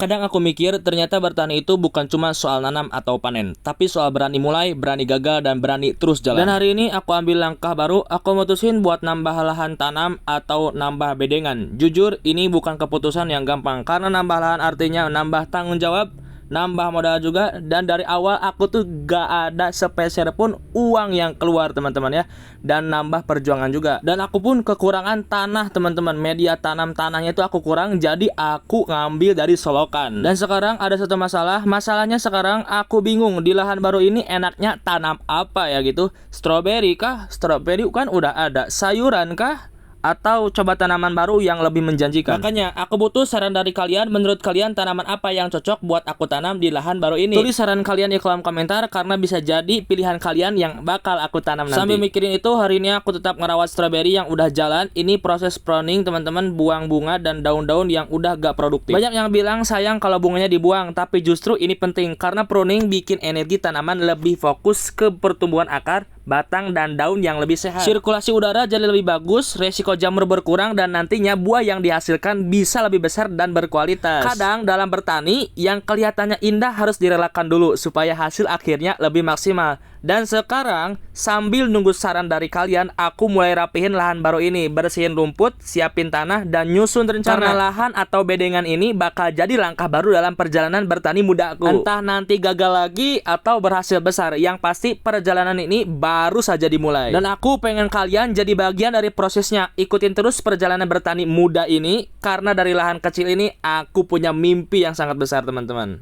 Kadang aku mikir ternyata bertani itu bukan cuma soal nanam atau panen, tapi soal berani mulai, berani gagal, dan berani terus jalan. Dan hari ini aku ambil langkah baru, aku mutusin buat nambah lahan tanam atau nambah bedengan. Jujur, ini bukan keputusan yang gampang, karena nambah lahan artinya nambah tanggung jawab, nambah modal juga, dan dari awal aku tuh gak ada sepeser pun uang yang keluar teman-teman ya. Dan nambah perjuangan juga. Dan aku pun kekurangan tanah teman-teman, media tanam tanahnya itu aku kurang, jadi aku ngambil dari solokan. Dan sekarang ada satu masalahnya sekarang aku bingung di lahan baru ini enaknya tanam apa ya gitu. Stroberi kah? Stroberi kan udah ada. Sayuran kah? Atau coba tanaman baru yang lebih menjanjikan. Makanya aku butuh saran dari kalian. Menurut kalian tanaman apa yang cocok buat aku tanam di lahan baru ini? Tulis saran kalian di kolom komentar, karena bisa jadi pilihan kalian yang bakal aku tanam nanti. Sambil mikirin itu, hari ini aku tetap ngerawat stroberi yang udah jalan. Ini proses pruning teman-teman, buang bunga dan daun-daun yang udah gak produktif. Banyak yang bilang sayang kalau bunganya dibuang, tapi justru ini penting karena pruning bikin energi tanaman lebih fokus ke pertumbuhan akar, batang, dan daun yang lebih sehat. Sirkulasi udara jadi lebih bagus, resiko jamur berkurang, dan nantinya buah yang dihasilkan bisa lebih besar dan berkualitas. Kadang dalam bertani, yang kelihatannya indah harus direlakan dulu supaya hasil akhirnya lebih maksimal. Dan sekarang, sambil nunggu saran dari kalian, aku mulai rapihin lahan baru ini, bersihin rumput, siapin tanah, dan nyusun rencana. Karena lahan atau bedengan ini bakal jadi langkah baru dalam perjalanan bertani mudaku. Entah nanti gagal lagi atau berhasil besar, yang pasti perjalanan ini baru saja dimulai. Dan aku pengen kalian jadi bagian dari prosesnya. Ikutin terus perjalanan bertani muda ini, karena dari lahan kecil ini aku punya mimpi yang sangat besar teman-teman.